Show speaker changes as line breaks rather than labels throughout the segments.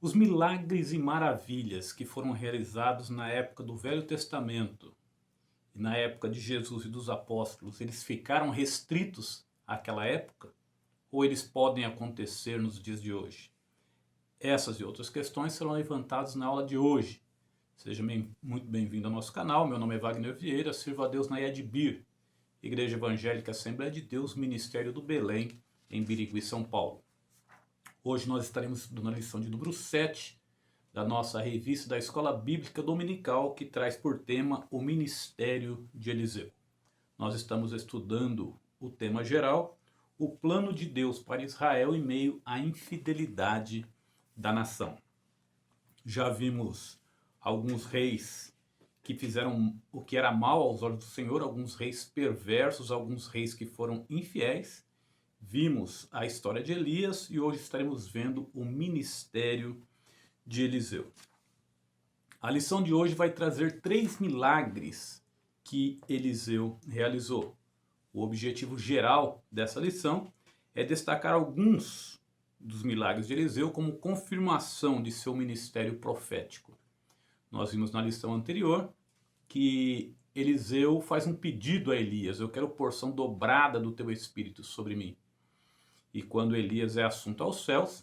Os milagres e maravilhas que foram realizados na época do Velho Testamento e na época de Jesus e dos apóstolos, eles ficaram restritos àquela época? Ou eles podem acontecer nos dias de hoje? Essas e outras questões serão levantadas na aula de hoje. Seja muito bem-vindo ao nosso canal. Meu nome é Wagner Vieira, sirvo a Deus na EDBIR, Igreja Evangélica Assembleia de Deus, Ministério do Belém, em Birigui, São Paulo. Hoje nós estaremos estudando a lição de número 7 da nossa revista da Escola Bíblica Dominical, que traz por tema o Ministério de Eliseu. Nós estamos estudando o tema geral, o plano de Deus para Israel em meio à infidelidade da nação. Já vimos alguns reis que fizeram o que era mal aos olhos do Senhor, alguns reis perversos, alguns reis que foram infiéis. Vimos a história de Elias e hoje estaremos vendo o ministério de Eliseu. A lição de hoje vai trazer 3 milagres que Eliseu realizou. O objetivo geral dessa lição é destacar alguns dos milagres de Eliseu como confirmação de seu ministério profético. Nós vimos na lição anterior que Eliseu faz um pedido a Elias: eu quero porção dobrada do teu espírito sobre mim. E quando Elias é assunto aos céus,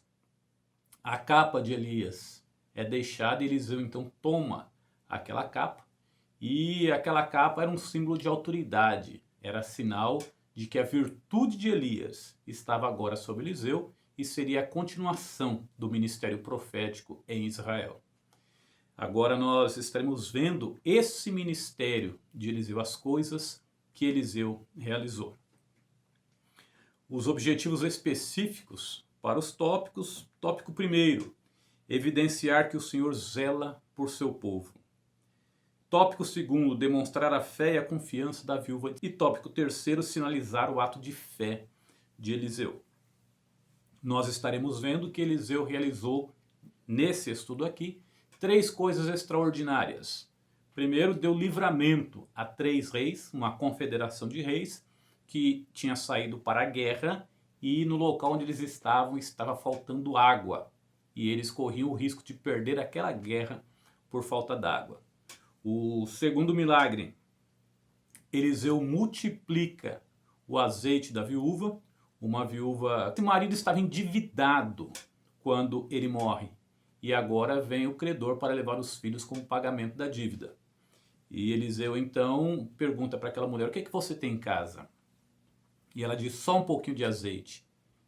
a capa de Elias é deixada e Eliseu então toma aquela capa. E aquela capa era um símbolo de autoridade, era sinal de que a virtude de Elias estava agora sobre Eliseu e seria a continuação do ministério profético em Israel. Agora nós estaremos vendo esse ministério de Eliseu, as coisas que Eliseu realizou. Os objetivos específicos para os tópicos. Tópico 1, evidenciar que o Senhor zela por seu povo. Tópico 2, demonstrar a fé e a confiança da viúva. E tópico 3, sinalizar o ato de fé de Eliseu. Nós estaremos vendo que Eliseu realizou, nesse estudo aqui, 3 coisas extraordinárias. Primeiro, deu livramento a 3 reis, uma confederação de reis, que tinha saído para a guerra e no local onde eles estavam estava faltando água. E eles corriam o risco de perder aquela guerra por falta d'água. O segundo milagre, Eliseu multiplica o azeite da viúva. Uma viúva, o marido estava endividado quando ele morre. E agora vem o credor para levar os filhos como pagamento da dívida. E Eliseu então pergunta para aquela mulher: o que é que você tem em casa? E ela diz: só um pouquinho de azeite.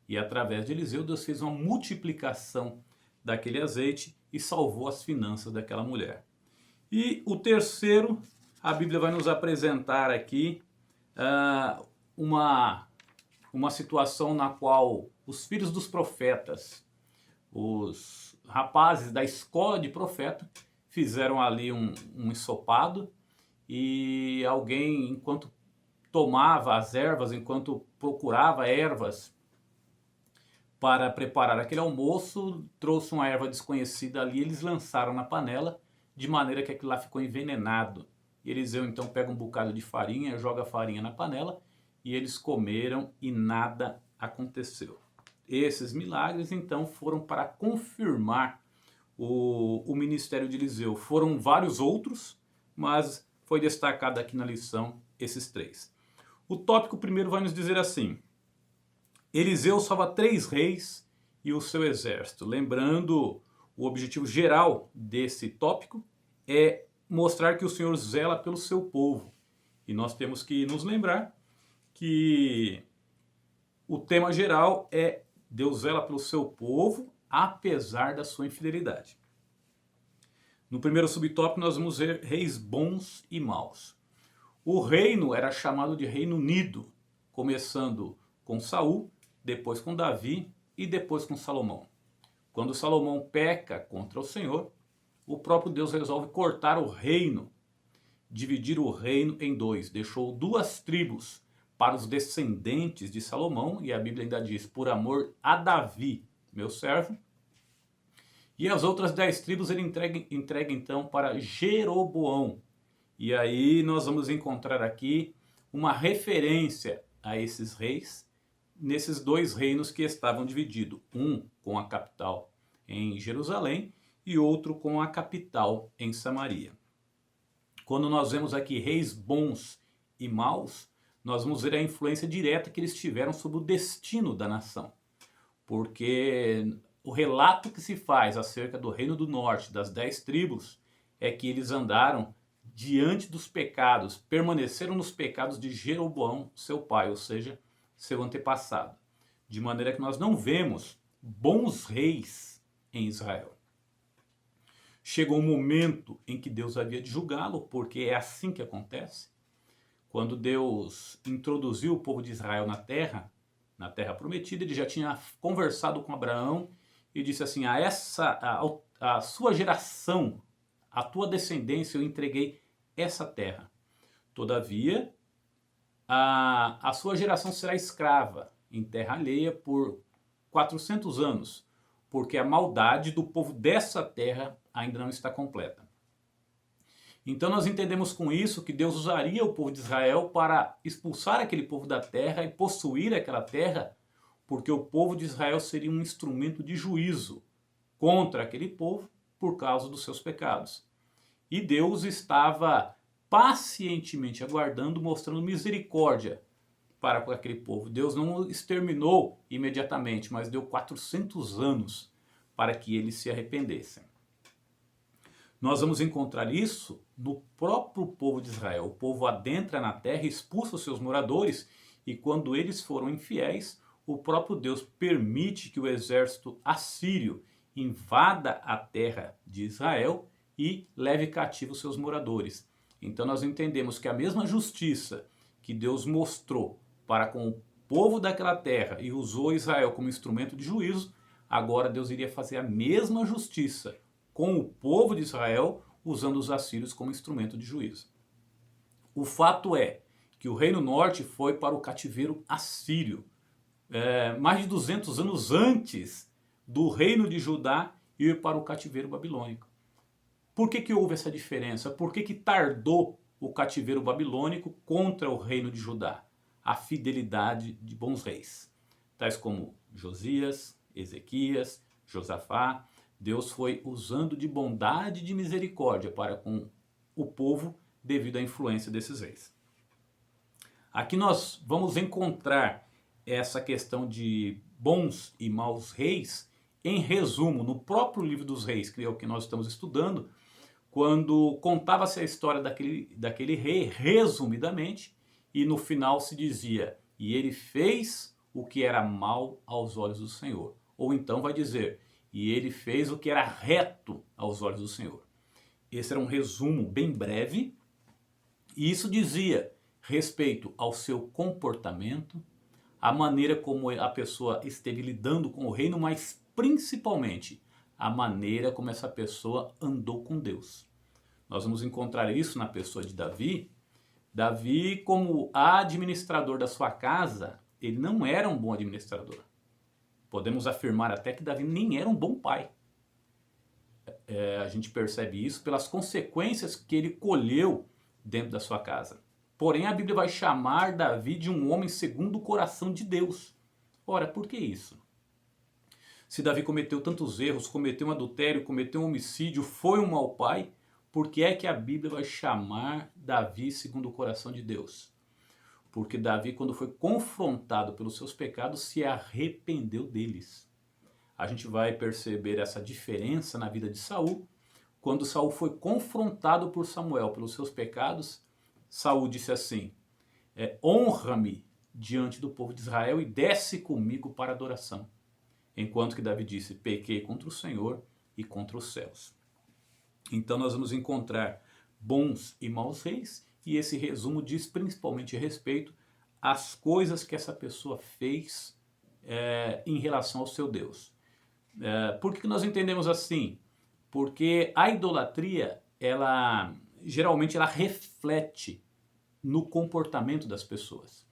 E através de Eliseu, Deus fez uma multiplicação daquele azeite e salvou as finanças daquela mulher. E o terceiro, a Bíblia vai nos apresentar aqui uma situação na qual os filhos dos profetas, os rapazes da escola de profeta, fizeram ali um ensopado e alguém, enquanto tomava as ervas, enquanto procurava ervas para preparar aquele almoço, trouxe uma erva desconhecida ali, eles lançaram na panela, de maneira que aquilo lá ficou envenenado. E Eliseu então pega um bocado de farinha, joga a farinha na panela, e eles comeram e nada aconteceu. Esses milagres então foram para confirmar o ministério de Eliseu. Foram vários outros, mas foi destacado aqui na lição esses 3. O tópico 1 vai nos dizer assim: Eliseu salva 3 reis e o seu exército. Lembrando, o objetivo geral desse tópico é mostrar que o Senhor zela pelo seu povo. E nós temos que nos lembrar que o tema geral é Deus zela pelo seu povo, apesar da sua infidelidade. No primeiro subtópico nós vamos ver reis bons e maus. O reino era chamado de Reino Unido, começando com Saul, depois com Davi e depois com Salomão. Quando Salomão peca contra o Senhor, o próprio Deus resolve cortar o reino, dividir o reino em 2. Deixou 2 tribos para os descendentes de Salomão, e a Bíblia ainda diz: por amor a Davi, meu servo. E as outras 10 tribos ele entrega então para Jeroboão. E aí nós vamos encontrar aqui uma referência a esses reis, nesses 2 reinos que estavam divididos. Um com a capital em Jerusalém e outro com a capital em Samaria. Quando nós vemos aqui reis bons e maus, nós vamos ver a influência direta que eles tiveram sobre o destino da nação. Porque o relato que se faz acerca do Reino do Norte, das 10 tribos, é que eles andaram diante dos pecados, permaneceram nos pecados de Jeroboão, seu pai, ou seja, seu antepassado. De maneira que nós não vemos bons reis em Israel. Chegou um momento em que Deus havia de julgá-lo, porque é assim que acontece. Quando Deus introduziu o povo de Israel na terra prometida, ele já tinha conversado com Abraão e disse assim: a sua geração, a tua descendência, eu entreguei essa terra. Todavia, a sua geração será escrava em terra alheia por 400 anos, porque a maldade do povo dessa terra ainda não está completa. Então nós entendemos com isso que Deus usaria o povo de Israel para expulsar aquele povo da terra e possuir aquela terra, porque o povo de Israel seria um instrumento de juízo contra aquele povo por causa dos seus pecados. E Deus estava pacientemente aguardando, mostrando misericórdia para com aquele povo. Deus não o exterminou imediatamente, mas deu 400 anos para que eles se arrependessem. Nós vamos encontrar isso no próprio povo de Israel. O povo adentra na terra, expulsa os seus moradores, e quando eles foram infiéis, o próprio Deus permite que o exército assírio invada a terra de Israel e leve cativo os seus moradores. Então nós entendemos que a mesma justiça que Deus mostrou para com o povo daquela terra e usou Israel como instrumento de juízo, agora Deus iria fazer a mesma justiça com o povo de Israel, usando os assírios como instrumento de juízo. O fato é que o Reino Norte foi para o cativeiro assírio, mais de 200 anos antes do Reino de Judá ir para o cativeiro babilônico. Por que houve essa diferença? Por que tardou o cativeiro babilônico contra o Reino de Judá? A fidelidade de bons reis, tais como Josias, Ezequias, Josafá. Deus foi usando de bondade e de misericórdia para com o povo devido à influência desses reis. Aqui nós vamos encontrar essa questão de bons e maus reis, em resumo, no próprio livro dos reis, que é o que nós estamos estudando, quando contava-se a história daquele rei, resumidamente, e no final se dizia: e ele fez o que era mal aos olhos do Senhor. Ou então vai dizer: e ele fez o que era reto aos olhos do Senhor. Esse era um resumo bem breve, e isso dizia respeito ao seu comportamento, a maneira como a pessoa esteve lidando com o reino, mas principalmente a maneira como essa pessoa andou com Deus. Nós vamos encontrar isso na pessoa de Davi. Davi, como administrador da sua casa, ele não era um bom administrador. Podemos afirmar até que Davi nem era um bom pai. A gente percebe isso pelas consequências que ele colheu dentro da sua casa. Porém, a Bíblia vai chamar Davi de um homem segundo o coração de Deus. Ora, por que isso? Se Davi cometeu tantos erros, cometeu um adultério, cometeu um homicídio, foi um mau pai, por que é que a Bíblia vai chamar Davi segundo o coração de Deus? Porque Davi, quando foi confrontado pelos seus pecados, se arrependeu deles. A gente vai perceber essa diferença na vida de Saul. Quando Saul foi confrontado por Samuel pelos seus pecados, Saul disse assim: honra-me diante do povo de Israel e desce comigo para adoração. Enquanto que Davi disse: pequei contra o Senhor e contra os céus. Então nós vamos encontrar bons e maus reis, e esse resumo diz principalmente a respeito às coisas que essa pessoa fez em relação ao seu Deus. Por que nós entendemos assim? Porque a idolatria, geralmente ela reflete no comportamento das pessoas.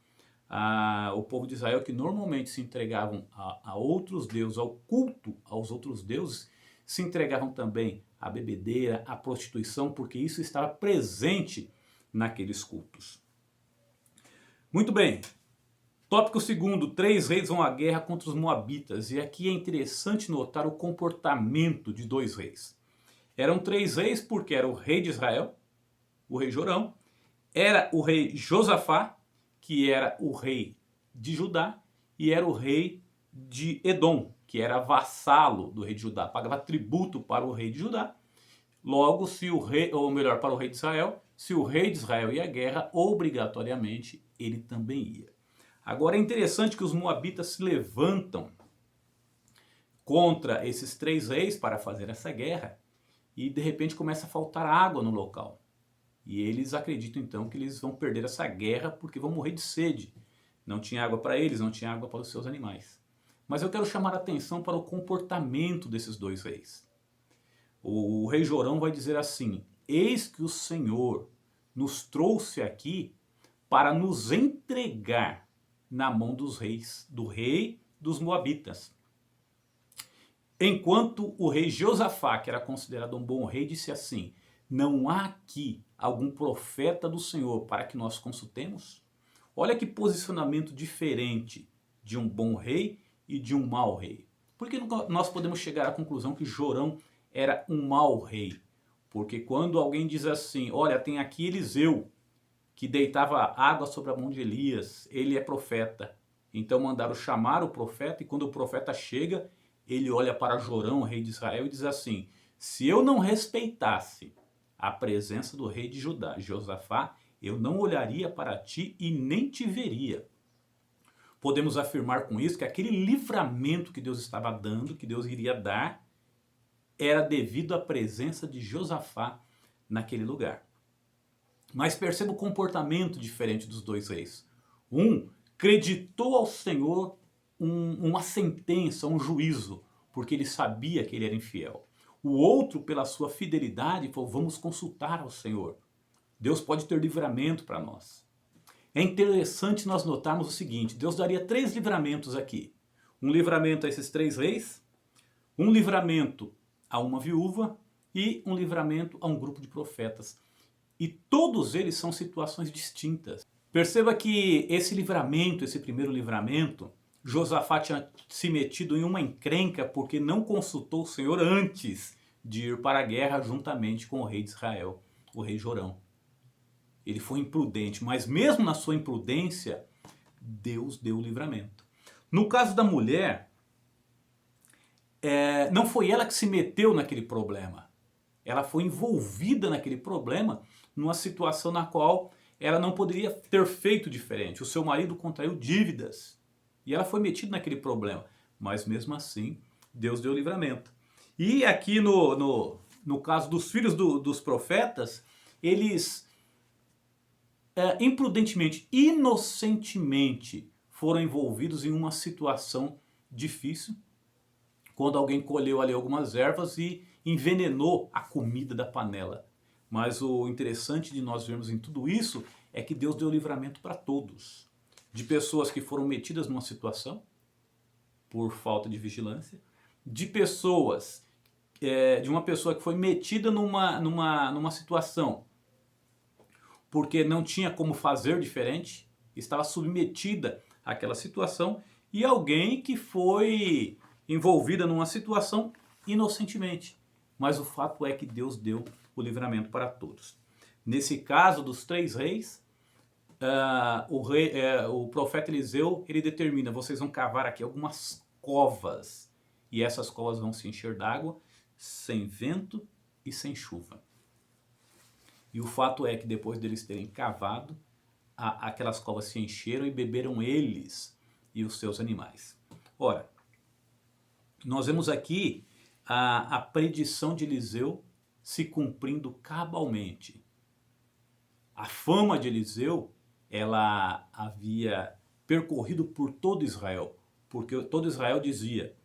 O povo de Israel, que normalmente se entregavam a outros deuses, ao culto aos outros deuses, se entregavam também à bebedeira, à prostituição, porque isso estava presente naqueles cultos. Muito bem, Tópico segundo, 3 reis vão à guerra contra os moabitas. E aqui é interessante notar o comportamento de 2 reis. Eram 3 reis porque era o rei de Israel, o rei Jorão, era o rei Josafá, que era o rei de Judá, e era o rei de Edom, que era vassalo do rei de Judá, pagava tributo para o rei de Judá. Logo, se o rei, ou melhor, para o rei de Israel, se o rei de Israel ia à guerra, obrigatoriamente ele também ia. Agora é interessante que os moabitas se levantam contra esses 3 reis para fazer essa guerra e de repente começa a faltar água no local. E eles acreditam então que eles vão perder essa guerra porque vão morrer de sede. Não tinha água para eles, não tinha água para os seus animais. Mas eu quero chamar a atenção para o comportamento desses 2 reis. O rei Jorão vai dizer assim: eis que o Senhor nos trouxe aqui para nos entregar na mão dos reis, do rei dos moabitas. Enquanto o rei Josafá, que era considerado um bom rei, disse assim: não há aqui algum profeta do Senhor para que nós consultemos? Olha que posicionamento diferente de um bom rei e de um mau rei. Por que nós podemos chegar à conclusão que Jorão era um mau rei? Porque quando alguém diz assim: olha, tem aqui Eliseu, que deitava água sobre a mão de Elias, ele é profeta. Então mandaram chamar o profeta, e quando o profeta chega, ele olha para Jorão, rei de Israel, e diz assim: se eu não respeitasse a presença do rei de Judá, Josafá, eu não olharia para ti e nem te veria. Podemos afirmar com isso que aquele livramento que Deus estava dando, que Deus iria dar, era devido à presença de Josafá naquele lugar. Mas perceba o comportamento diferente dos 2 reis. Um creditou ao Senhor uma sentença, um juízo, porque ele sabia que ele era infiel. O outro, pela sua fidelidade, falou: vamos consultar ao Senhor. Deus pode ter livramento para nós. É interessante nós notarmos o seguinte: Deus daria 3 livramentos aqui. Um livramento a esses 3 reis, um livramento a uma viúva e um livramento a um grupo de profetas. E todos eles são situações distintas. Perceba que esse livramento, esse primeiro livramento, Josafá tinha se metido em uma encrenca porque não consultou o Senhor antes de ir para a guerra juntamente com o rei de Israel, o rei Jorão. Ele foi imprudente, mas mesmo na sua imprudência, Deus deu o livramento. No caso da mulher, não foi ela que se meteu naquele problema. Ela foi envolvida naquele problema numa situação na qual ela não poderia ter feito diferente. O seu marido contraiu dívidas e ela foi metida naquele problema. Mas mesmo assim, Deus deu livramento. E aqui no caso dos filhos dos profetas, eles imprudentemente, inocentemente foram envolvidos em uma situação difícil, quando alguém colheu ali algumas ervas e envenenou a comida da panela. Mas o interessante de nós vermos em tudo isso é que Deus deu livramento para todos. De pessoas que foram metidas numa situação por falta de vigilância, de pessoas, de uma pessoa que foi metida numa situação porque não tinha como fazer diferente, estava submetida àquela situação, e alguém que foi envolvida numa situação inocentemente. Mas o fato é que Deus deu o livramento para todos. Nesse caso dos 3 reis, o profeta Eliseu, ele determina: vocês vão cavar aqui algumas covas, e essas covas vão se encher d'água, sem vento e sem chuva. E o fato é que depois deles terem cavado, aquelas covas se encheram e beberam eles e os seus animais. Ora, nós vemos aqui a predição de Eliseu se cumprindo cabalmente. A fama de Eliseu, ela havia percorrido por todo Israel, porque todo Israel dizia: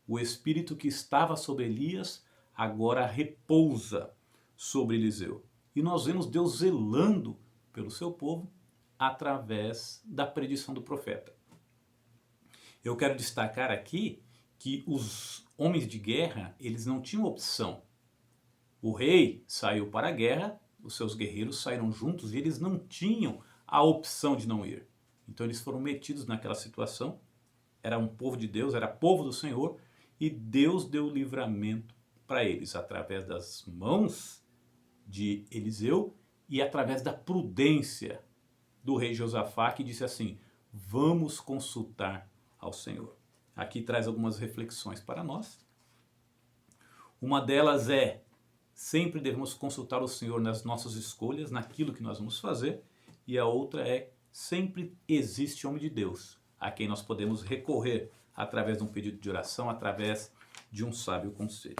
o espírito que estava sobre Elias agora repousa sobre Eliseu. E nós vemos Deus zelando pelo seu povo através da predição do profeta. Eu quero destacar aqui que os homens de guerra, eles não tinham opção. O rei saiu para a guerra, os seus guerreiros saíram juntos e eles não tinham a opção de não ir. Então eles foram metidos naquela situação, era um povo de Deus, era povo do Senhor, e Deus deu o livramento para eles, através das mãos de Eliseu e através da prudência do rei Josafá, que disse assim: vamos consultar ao Senhor. Aqui traz algumas reflexões para nós. Uma delas é: sempre devemos consultar o Senhor nas nossas escolhas, naquilo que nós vamos fazer. E a outra é: sempre existe homem de Deus, a quem nós podemos recorrer através de um pedido de oração, através de um sábio conselho.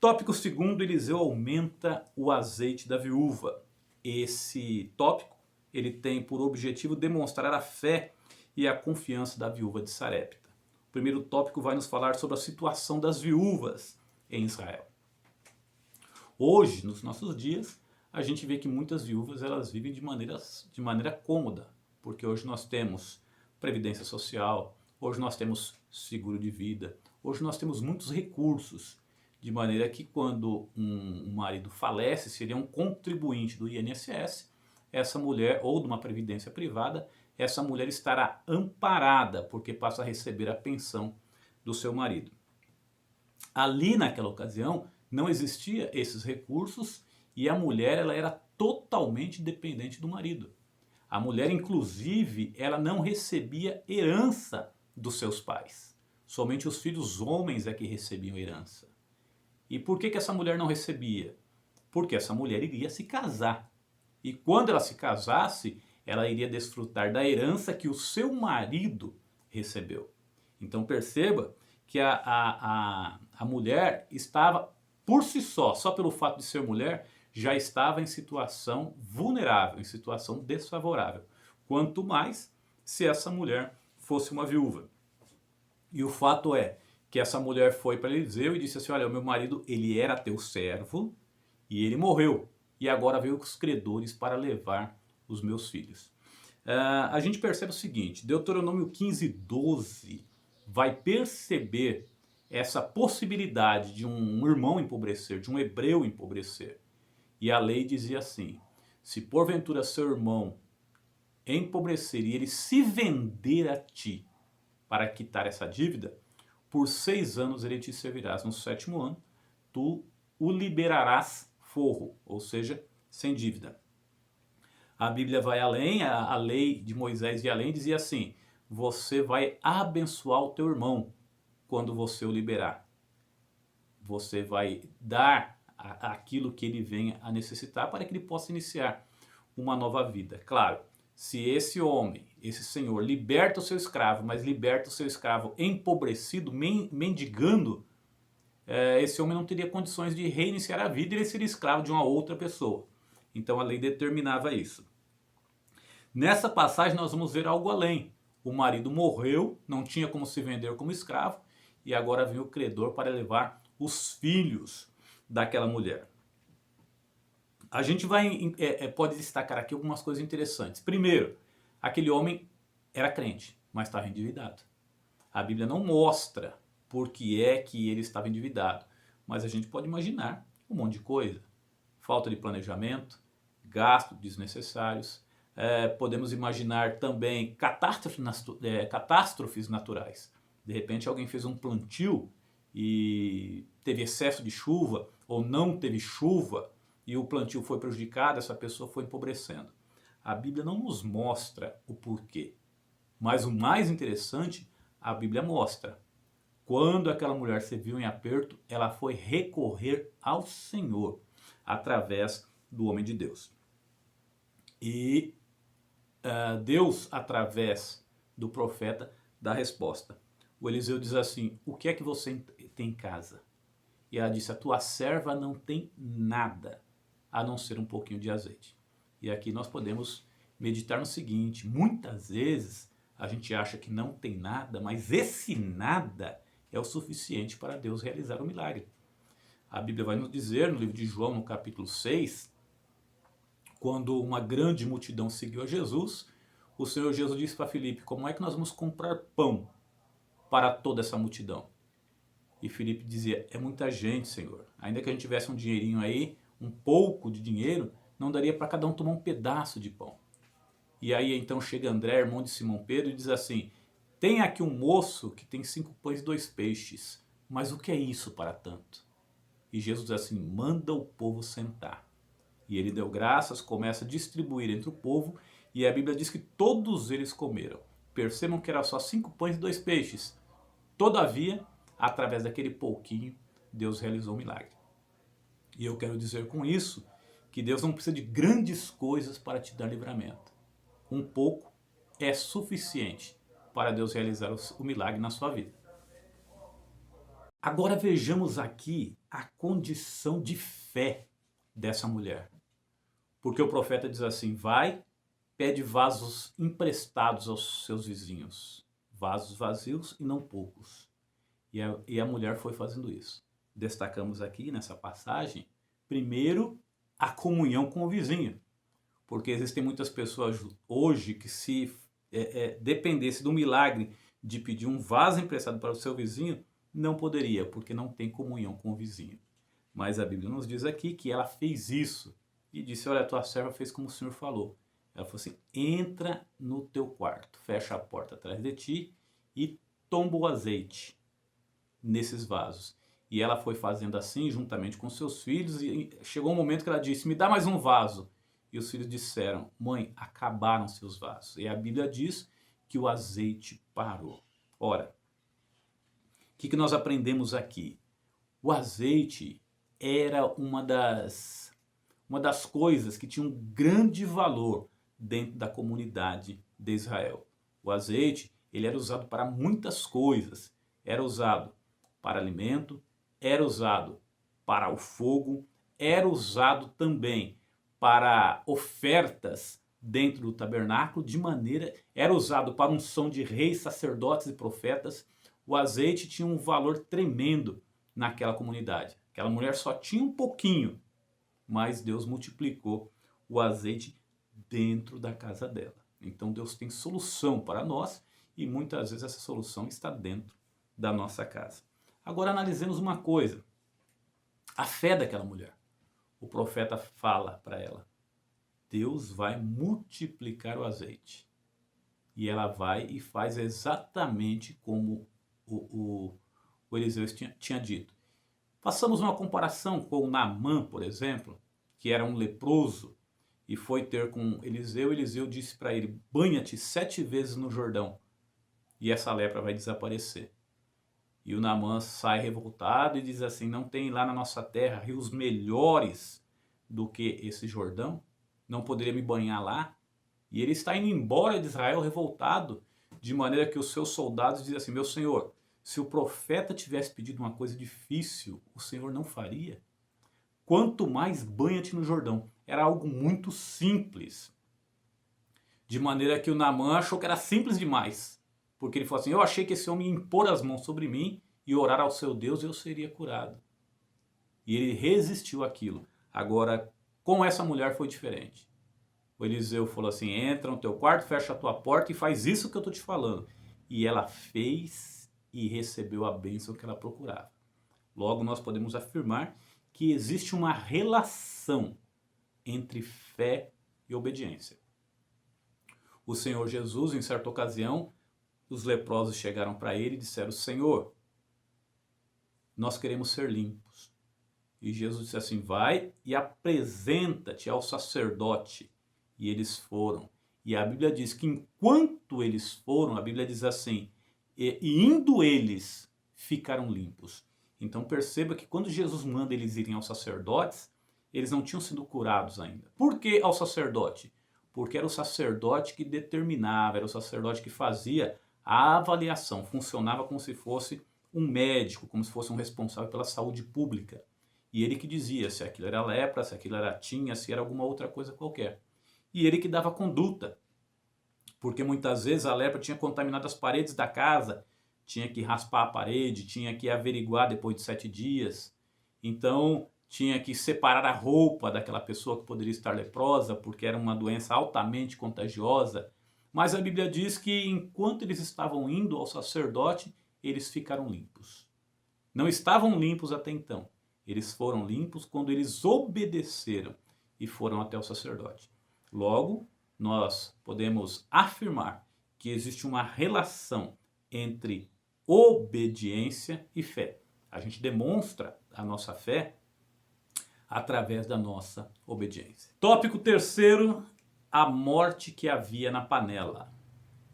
Tópico segundo: Eliseu aumenta o azeite da viúva. Esse tópico ele tem por objetivo demonstrar a fé e a confiança da viúva de Sarepta. O primeiro tópico vai nos falar sobre a situação das viúvas em Israel. Hoje, nos nossos dias, a gente vê que muitas viúvas elas vivem de maneira cômoda, porque hoje nós temos previdência social, hoje nós temos seguro de vida, hoje nós temos muitos recursos, de maneira que quando um marido falece, se ele é um contribuinte do INSS, essa mulher, ou de uma previdência privada, essa mulher estará amparada, porque passa a receber a pensão do seu marido. Ali naquela ocasião não existia esses recursos e a mulher ela era totalmente dependente do marido. A mulher, inclusive, ela não recebia herança dos seus pais. Somente os filhos homens é que recebiam herança. E por que essa mulher não recebia? Porque essa mulher iria se casar. E quando ela se casasse, ela iria desfrutar da herança que o seu marido recebeu. Então perceba que a mulher estava, por si só pelo fato de ser mulher, já estava em situação vulnerável, em situação desfavorável. Quanto mais se essa mulher fosse uma viúva. E o fato é que essa mulher foi para Eliseu e disse assim: olha, o meu marido ele era teu servo e ele morreu. E agora veio os credores para levar os meus filhos. A gente percebe o seguinte: Deuteronômio 15:12 vai perceber essa possibilidade de um irmão empobrecer, de um hebreu empobrecer. E a lei dizia assim: se porventura seu irmão empobrecer e ele se vender a ti para quitar essa dívida, por 6 anos ele te servirás. No 7º ano, tu o liberarás forro, ou seja, sem dívida. A Bíblia vai além, a lei de Moisés ia além, dizia assim: você vai abençoar o teu irmão quando você o liberar. Você vai dar aquilo que ele venha a necessitar para que ele possa iniciar uma nova vida. Claro, se esse homem, esse senhor, liberta o seu escravo, mas liberta o seu escravo empobrecido, mendigando, esse homem não teria condições de reiniciar a vida e ele seria escravo de uma outra pessoa. Então a lei determinava isso. Nessa passagem nós vamos ver algo além. O marido morreu, não tinha como se vender como escravo, e agora vem o credor para levar os filhos daquela mulher. A gente pode destacar aqui algumas coisas interessantes. Primeiro, aquele homem era crente, mas estava endividado. A Bíblia não mostra por que é que ele estava endividado, mas a gente pode imaginar um monte de coisa. Falta de planejamento, gastos desnecessários. Podemos imaginar também catástrofes naturais. De repente alguém fez um plantio e teve excesso de chuva ou não teve chuva e o plantio foi prejudicado, essa pessoa foi empobrecendo. A Bíblia não nos mostra o porquê, mas o mais interessante, a Bíblia mostra. Quando aquela mulher se viu em aperto, ela foi recorrer ao Senhor através do homem de Deus. E Deus, através do profeta, dá a resposta. O Eliseu diz assim: o que é que você tem em casa? E ela disse: a tua serva não tem nada, a não ser um pouquinho de azeite. E aqui nós podemos meditar no seguinte: muitas vezes a gente acha que não tem nada, mas esse nada é o suficiente para Deus realizar o milagre. A Bíblia vai nos dizer, no livro de João, no capítulo 6, quando uma grande multidão seguiu a Jesus, o Senhor Jesus disse para Filipe: como é que nós vamos comprar pão para toda essa multidão? E Filipe dizia: é muita gente, Senhor. Ainda que a gente tivesse um dinheirinho aí, um pouco de dinheiro, não daria para cada um tomar um pedaço de pão. E aí então chega André, irmão de Simão Pedro, e diz assim: tem aqui um moço que tem 5 pães e 2 peixes, mas o que é isso para tanto? E Jesus diz assim: manda o povo sentar. E ele deu graças, começa a distribuir entre o povo, e a Bíblia diz que todos eles comeram. Percebam que era só 5 pães e 2 peixes. Todavia, através daquele pouquinho, Deus realizou um milagre. E eu quero dizer com isso que Deus não precisa de grandes coisas para te dar livramento. Um pouco é suficiente para Deus realizar o milagre na sua vida. Agora vejamos aqui a condição de fé dessa mulher. Porque o profeta diz assim: vai, pede vasos emprestados aos seus vizinhos. Vasos vazios e não poucos. E a mulher foi fazendo isso. Destacamos aqui nessa passagem, primeiro, a comunhão com o vizinho. Porque existem muitas pessoas hoje que se dependesse do milagre de pedir um vaso emprestado para o seu vizinho, não poderia, porque não tem comunhão com o vizinho. Mas a Bíblia nos diz aqui que ela fez isso e disse: olha, a tua serva fez como o Senhor falou. Ela falou assim: entra no teu quarto, fecha a porta atrás de ti e tomba o azeite nesses vasos. E ela foi fazendo assim juntamente com seus filhos, e chegou um momento que ela disse: me dá mais um vaso. E os filhos disseram: mãe, acabaram seus vasos. E a Bíblia diz que o azeite parou. Ora, o que nós aprendemos aqui? O azeite era uma das coisas que tinha um grande valor dentro da comunidade de Israel. O azeite, ele era usado para muitas coisas. Era usado para alimento, era usado para o fogo, era usado também para ofertas dentro do tabernáculo, era usado para unção de reis, sacerdotes e profetas. O azeite tinha um valor tremendo naquela comunidade. Aquela mulher só tinha um pouquinho, mas Deus multiplicou o azeite dentro da casa dela. Então Deus tem solução para nós e muitas vezes essa solução está dentro da nossa casa. Agora analisemos uma coisa: a fé daquela mulher. O profeta fala para ela: Deus vai multiplicar o azeite. E ela vai e faz exatamente como o Eliseu tinha dito. Façamos uma comparação com o Naamã, por exemplo, que era um leproso e foi ter com Eliseu. Eliseu disse para ele: banha-te 7 vezes no Jordão e essa lepra vai desaparecer. E o Naamã sai revoltado e diz assim: não tem lá na nossa terra rios melhores do que esse Jordão? Não poderia me banhar lá? E ele está indo embora de Israel revoltado, de maneira que os seus soldados dizem assim: meu senhor, se o profeta tivesse pedido uma coisa difícil, o Senhor não faria? Quanto mais banha-te no Jordão. Era algo muito simples. De maneira que o Naamã achou que era simples demais. Porque ele falou assim: eu achei que esse homem ia impor as mãos sobre mim e orar ao seu Deus e eu seria curado. E ele resistiu àquilo. Agora, com essa mulher foi diferente. O Eliseu falou assim: entra no teu quarto, fecha a tua porta e faz isso que eu estou te falando. E ela fez e recebeu a bênção que ela procurava. Logo, nós podemos afirmar que existe uma relação entre fé e obediência. O Senhor Jesus, em certa ocasião, os leprosos chegaram para ele e disseram: Senhor, nós queremos ser limpos. E Jesus disse assim: vai e apresenta-te ao sacerdote. E eles foram. E a Bíblia diz que enquanto eles foram, a Bíblia diz assim: e indo eles, ficaram limpos. Então perceba que quando Jesus manda eles irem aos sacerdotes, eles não tinham sido curados ainda. Por que ao sacerdote? Porque era o sacerdote que determinava, era o sacerdote que fazia a avaliação. Funcionava como se fosse um médico, como se fosse um responsável pela saúde pública. E ele que dizia se aquilo era lepra, se aquilo era tinha, se era alguma outra coisa qualquer. E ele que dava conduta, porque muitas vezes a lepra tinha contaminado as paredes da casa, tinha que raspar a parede, tinha que averiguar depois de 7 dias, então tinha que separar a roupa daquela pessoa que poderia estar leprosa, porque era uma doença altamente contagiosa. Mas a Bíblia diz que enquanto eles estavam indo ao sacerdote, eles ficaram limpos. Não estavam limpos até então, eles foram limpos quando eles obedeceram e foram até o sacerdote. Logo, nós podemos afirmar que existe uma relação entre obediência e fé. A gente demonstra a nossa fé através da nossa obediência. Tópico terceiro, a morte que havia na panela.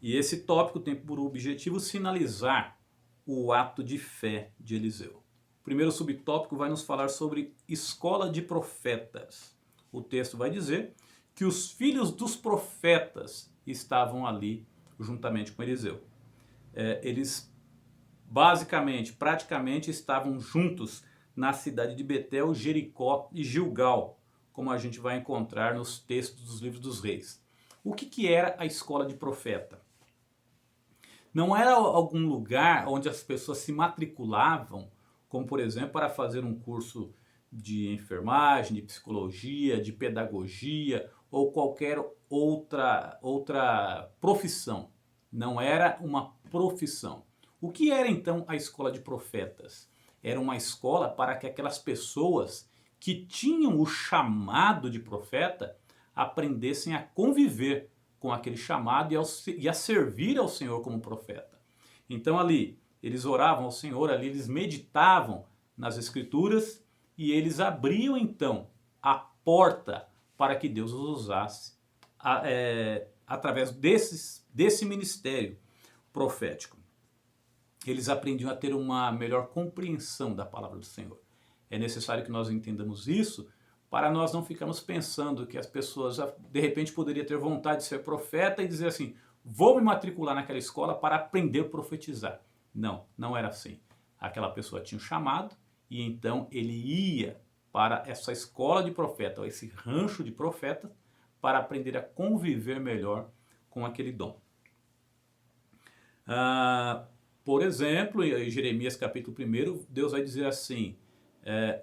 E esse tópico tem por objetivo sinalizar o ato de fé de Eliseu. O primeiro subtópico vai nos falar sobre escola de profetas. O texto vai dizer que os filhos dos profetas estavam ali juntamente com Eliseu. Eles basicamente, praticamente estavam juntos na cidade de Betel, Jericó e Gilgal, como a gente vai encontrar nos textos dos livros dos reis. O que era a escola de profeta? Não era algum lugar onde as pessoas se matriculavam, como por exemplo para fazer um curso de enfermagem, de psicologia, de pedagogia ou qualquer outra profissão. Não era uma profissão. O que era então a escola de profetas? Era uma escola para que aquelas pessoas que tinham o chamado de profeta aprendessem a conviver com aquele chamado e a servir ao Senhor como profeta. Então ali eles oravam ao Senhor, ali eles meditavam nas Escrituras e eles abriam então a porta para que Deus os usasse através desse ministério profético. Eles aprendiam a ter uma melhor compreensão da palavra do Senhor. É necessário que nós entendamos isso para nós não ficarmos pensando que as pessoas de repente poderiam ter vontade de ser profeta e dizer assim, vou me matricular naquela escola para aprender a profetizar. Não, não era assim. Aquela pessoa tinha um chamado e então ele ia para essa escola de profeta, ou esse rancho de profetas, para aprender a conviver melhor com aquele dom. Por exemplo, em Jeremias capítulo 1, Deus vai dizer assim,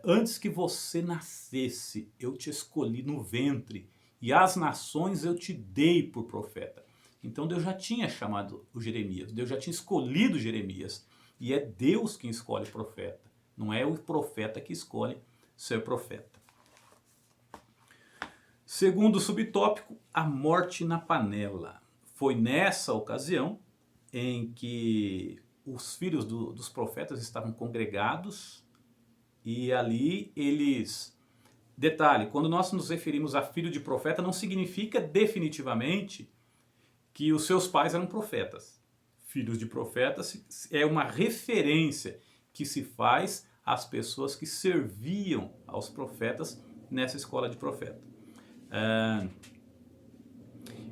antes que você nascesse, eu te escolhi no ventre, e às nações eu te dei por profeta. Então Deus já tinha chamado o Jeremias, Deus já tinha escolhido Jeremias, e é Deus quem escolhe o profeta, não é o profeta que escolhe ser profeta. Segundo subtópico, a morte na panela. Foi nessa ocasião em que os filhos dos profetas estavam congregados e ali eles... Detalhe, quando nós nos referimos a filho de profeta, não significa definitivamente que os seus pais eram profetas. Filhos de profetas é uma referência que se faz às pessoas que serviam aos profetas nessa escola de profeta.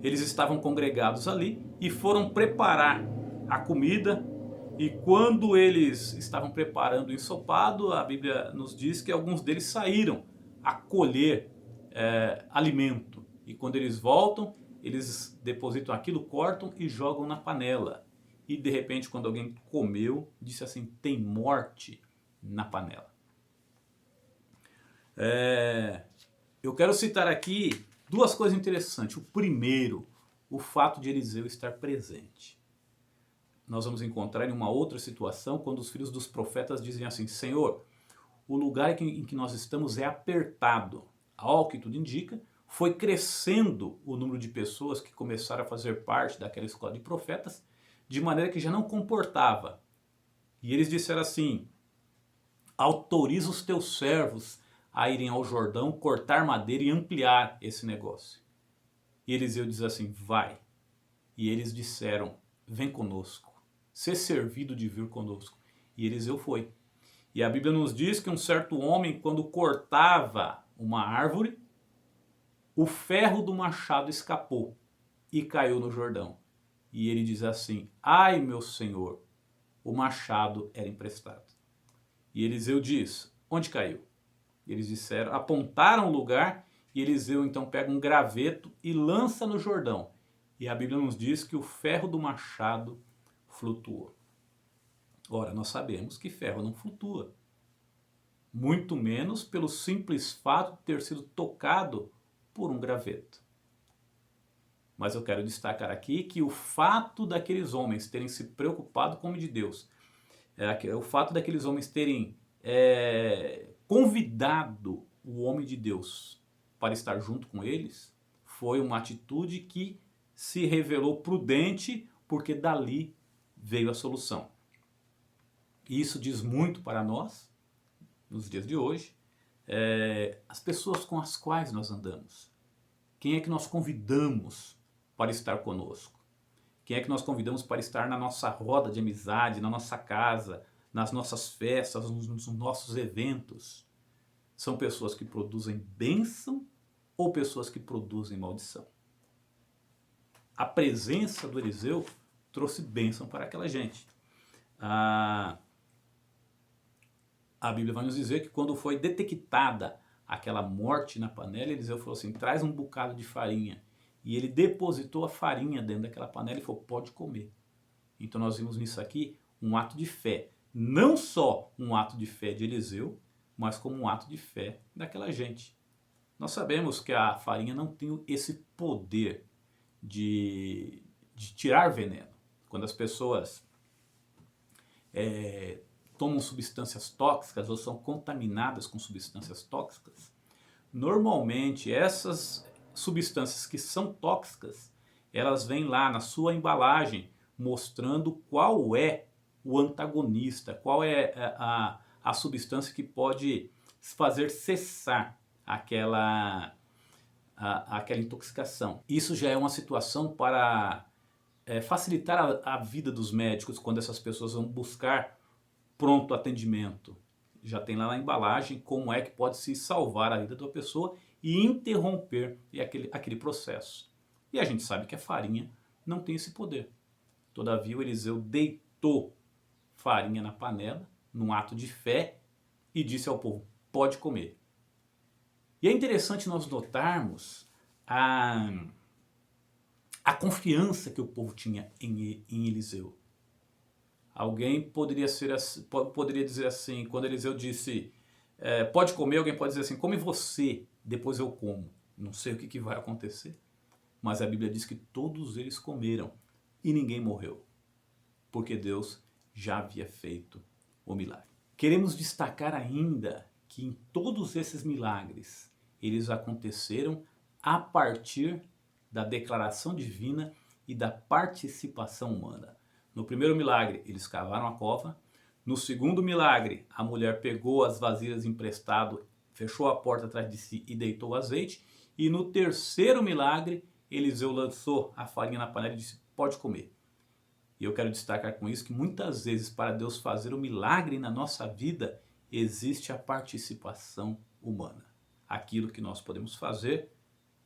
Eles estavam congregados ali e foram preparar a comida. E quando eles estavam preparando o ensopado, a Bíblia nos diz que alguns deles saíram a colher alimento. E quando eles voltam, eles depositam aquilo, cortam e jogam na panela. E de repente, quando alguém comeu, disse assim, tem morte na panela. Eu quero citar aqui duas coisas interessantes. O primeiro, o fato de Eliseu estar presente. Nós vamos encontrar em uma outra situação, quando os filhos dos profetas dizem assim, Senhor, o lugar em que nós estamos é apertado. Ao que tudo indica, foi crescendo o número de pessoas que começaram a fazer parte daquela escola de profetas, de maneira que já não comportava. E eles disseram assim, autoriza os teus servos a irem ao Jordão, cortar madeira e ampliar esse negócio. E Eliseu diz assim, vai. E eles disseram, vem conosco. Ser servido de vir conosco. E Eliseu foi. E a Bíblia nos diz que um certo homem, quando cortava uma árvore, o ferro do machado escapou e caiu no Jordão. E ele diz assim, ai meu senhor, o machado era emprestado. E Eliseu diz, onde caiu? Eles disseram, apontaram o lugar e Eliseu então pega um graveto e lança no Jordão. E a Bíblia nos diz que o ferro do machado flutuou. Ora, nós sabemos que ferro não flutua. Muito menos pelo simples fato de ter sido tocado por um graveto. Mas eu quero destacar aqui que o fato daqueles homens terem se preocupado com o homem de Deus, o fato daqueles homens terem convidado o homem de Deus para estar junto com eles, foi uma atitude que se revelou prudente, porque dali veio a solução. E isso diz muito para nós, nos dias de hoje, as pessoas com as quais nós andamos. Quem é que nós convidamos para estar conosco? Quem é que nós convidamos para estar na nossa roda de amizade, na nossa casa, nas nossas festas, nos nossos eventos? São pessoas que produzem bênção ou pessoas que produzem maldição? A presença do Eliseu trouxe bênção para aquela gente. A Bíblia vai nos dizer que quando foi detectada aquela morte na panela, Eliseu falou assim, traz um bocado de farinha. E ele depositou a farinha dentro daquela panela e falou, pode comer. Então nós vimos nisso aqui um ato de fé. Não só um ato de fé de Eliseu, mas como um ato de fé daquela gente. Nós sabemos que a farinha não tem esse poder de tirar veneno. Quando as pessoas tomam substâncias tóxicas ou são contaminadas com substâncias tóxicas, normalmente essas substâncias que são tóxicas, elas vêm lá na sua embalagem mostrando qual é o antagonista, qual é a substância que pode fazer cessar aquela intoxicação. Isso já é uma situação para facilitar a vida dos médicos quando essas pessoas vão buscar pronto atendimento. Já tem lá na embalagem como é que pode se salvar a vida da pessoa e interromper aquele processo. E a gente sabe que a farinha não tem esse poder. Todavia o Eliseu deitou farinha na panela, num ato de fé, e disse ao povo, pode comer. E é interessante nós notarmos a confiança que o povo tinha em Eliseu. Alguém poderia dizer assim, quando Eliseu disse, pode comer, alguém pode dizer assim, come você, depois eu como. Não sei o que vai acontecer, mas a Bíblia diz que todos eles comeram e ninguém morreu, porque Deus já havia feito o milagre. Queremos destacar ainda que em todos esses milagres, eles aconteceram a partir da declaração divina e da participação humana. No primeiro milagre, eles cavaram a cova. No segundo milagre, a mulher pegou as vasilhas emprestado, fechou a porta atrás de si e deitou o azeite. E no terceiro milagre, Eliseu lançou a farinha na panela e disse, pode comer. E eu quero destacar com isso que muitas vezes para Deus fazer um milagre na nossa vida, existe a participação humana. Aquilo que nós podemos fazer,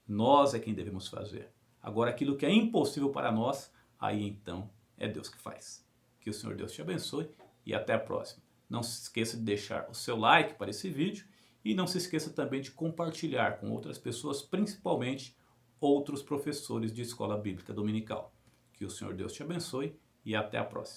nós é quem devemos fazer. Agora aquilo que é impossível para nós, aí então é Deus que faz. Que o Senhor Deus te abençoe e até a próxima. Não se esqueça de deixar o seu like para esse vídeo e não se esqueça também de compartilhar com outras pessoas, principalmente outros professores de escola bíblica dominical. Que o Senhor Deus te abençoe e até a próxima.